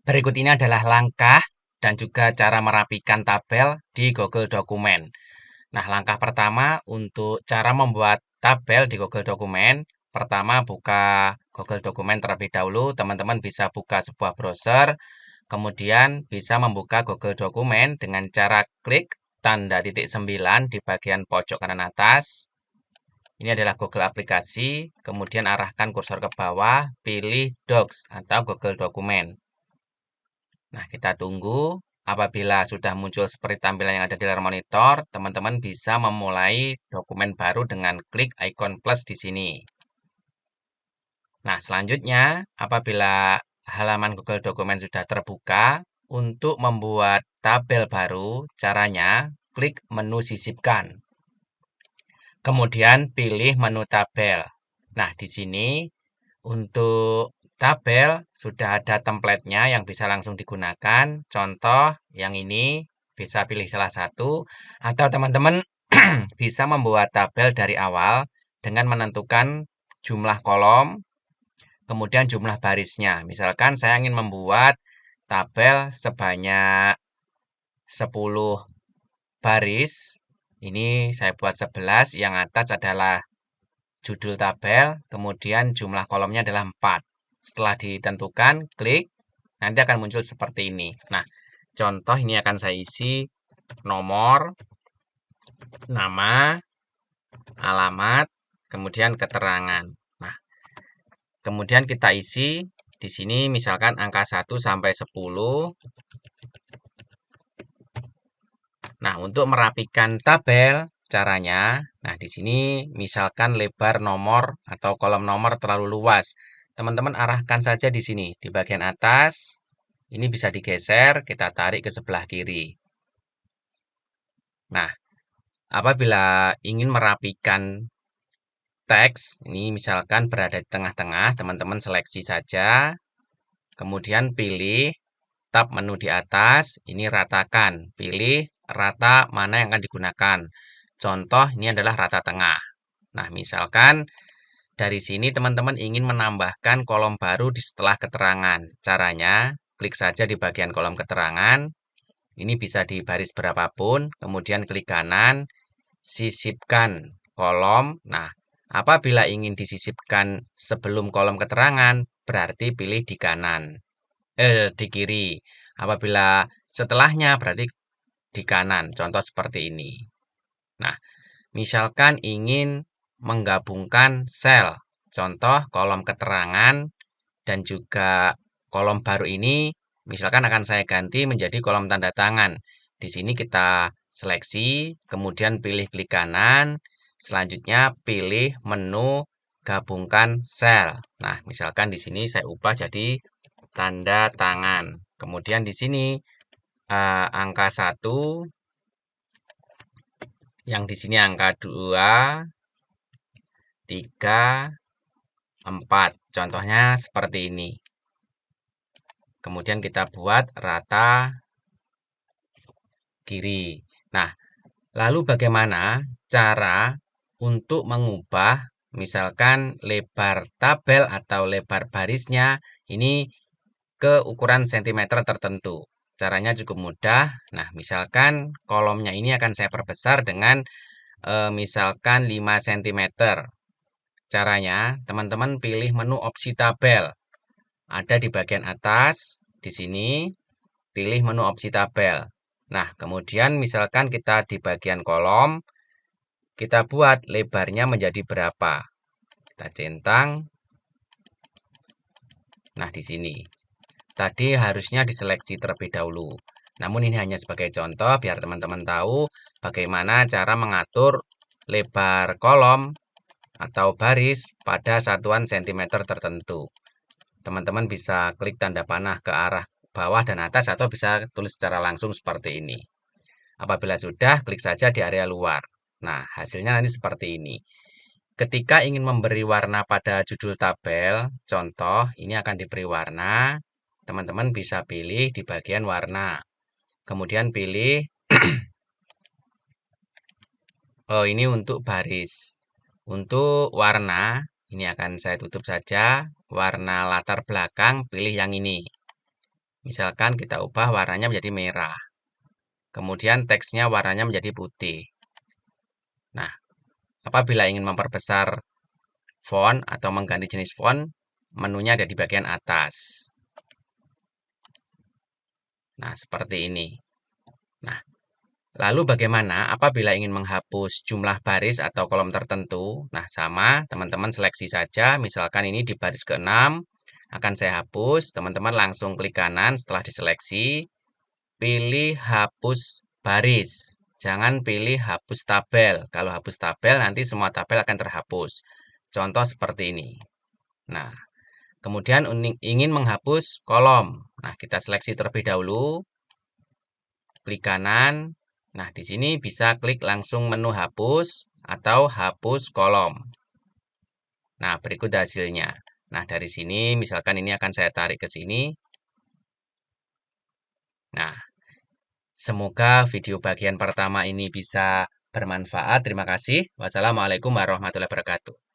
Berikut ini adalah langkah dan juga cara merapikan tabel di Google Dokumen. Nah, langkah pertama untuk cara membuat tabel di Google Dokumen, pertama buka Google Dokumen terlebih dahulu. Teman-teman bisa buka sebuah browser, kemudian bisa membuka Google Dokumen dengan cara klik tanda titik 9 di bagian pojok kanan atas. Ini adalah Google Aplikasi, kemudian arahkan kursor ke bawah, pilih Docs atau Google Dokumen. Nah, kita tunggu. Apabila sudah muncul seperti tampilan yang ada di layar monitor, teman-teman bisa memulai dokumen baru dengan klik ikon plus di sini. Nah, selanjutnya, apabila halaman Google Dokumen sudah terbuka, untuk membuat tabel baru, caranya klik menu sisipkan. Kemudian pilih menu tabel. Nah, di sini untuk tabel sudah ada template-nya yang bisa langsung digunakan. Contoh yang ini bisa pilih salah satu atau teman-teman bisa membuat tabel dari awal dengan menentukan jumlah kolom, kemudian jumlah barisnya. Misalkan saya ingin membuat tabel sebanyak 10 baris. Ini saya buat 11, yang atas adalah judul tabel, kemudian jumlah kolomnya adalah 4. Setelah ditentukan, klik, nanti akan muncul seperti ini. Nah, contoh ini akan saya isi nomor, nama, alamat, kemudian keterangan. Nah, kemudian kita isi di sini misalkan angka 1 sampai 10. Nah, untuk merapikan tabel caranya, nah di sini misalkan lebar nomor atau kolom nomor terlalu luas. Teman-teman arahkan saja di sini, di bagian atas. Ini bisa digeser, kita tarik ke sebelah kiri. Nah, apabila ingin merapikan teks, ini misalkan berada di tengah-tengah, teman-teman seleksi saja. Kemudian pilih tab menu di atas, ini ratakan. Pilih rata mana yang akan digunakan. Contoh, ini adalah rata tengah. Nah, misalkan dari sini teman-teman ingin menambahkan kolom baru di setelah keterangan. Caranya, klik saja di bagian kolom keterangan. Ini bisa di baris berapapun, kemudian klik kanan, sisipkan kolom. Nah, apabila ingin disisipkan sebelum kolom keterangan, berarti pilih di kanan. Di kiri. Apabila setelahnya, berarti di kanan. Contoh seperti ini. Nah, misalkan ingin menggabungkan sel, contoh kolom keterangan dan juga kolom baru ini, misalkan akan saya ganti menjadi kolom tanda tangan. Di sini kita seleksi, kemudian pilih klik kanan, selanjutnya pilih menu gabungkan sel. Nah, misalkan di sini saya ubah jadi tanda tangan. Kemudian di sini angka 1, yang di sini angka 2, 3, 4. Contohnya seperti ini. Kemudian kita buat rata kiri. Nah, lalu bagaimana cara untuk mengubah misalkan lebar tabel atau lebar barisnya ini ke ukuran sentimeter tertentu. Caranya cukup mudah. Nah, misalkan kolomnya ini akan saya perbesar dengan misalkan 5 cm. Caranya, teman-teman pilih menu opsi tabel. Ada di bagian atas, di sini, pilih menu opsi tabel. Nah, kemudian misalkan kita di bagian kolom, kita buat lebarnya menjadi berapa. Kita centang. Nah, di sini. Tadi harusnya diseleksi terlebih dahulu. Namun ini hanya sebagai contoh biar teman-teman tahu bagaimana cara mengatur lebar kolom atau baris pada satuan sentimeter tertentu. Teman-teman bisa klik tanda panah ke arah bawah dan atas atau bisa tulis secara langsung seperti ini. Apabila sudah, klik saja di area luar. Nah, hasilnya nanti seperti ini. Ketika ingin memberi warna pada judul tabel, contoh ini akan diberi warna, teman-teman bisa pilih di bagian warna. Kemudian pilih, oh ini untuk baris. Untuk warna, ini akan saya tutup saja. Warna latar belakang, pilih yang ini. Misalkan kita ubah warnanya menjadi merah. Kemudian teksnya warnanya menjadi putih. Nah, apabila ingin memperbesar font atau mengganti jenis font, menunya ada di bagian atas. Nah, seperti ini. Nah, lalu bagaimana apabila ingin menghapus jumlah baris atau kolom tertentu? Nah, sama, teman-teman seleksi saja. Misalkan ini di baris ke-6, akan saya hapus. Teman-teman langsung klik kanan setelah diseleksi. Pilih hapus baris. Jangan pilih hapus tabel. Kalau hapus tabel, nanti semua tabel akan terhapus. Contoh seperti ini. Nah, kemudian ingin menghapus kolom. Nah, kita seleksi terlebih dahulu. Klik kanan. Nah, di sini bisa klik langsung menu hapus atau hapus kolom. Nah, berikut hasilnya. Nah, dari sini misalkan ini akan saya tarik ke sini. Nah, semoga video bagian pertama ini bisa bermanfaat. Terima kasih. Wassalamualaikum warahmatullahi wabarakatuh.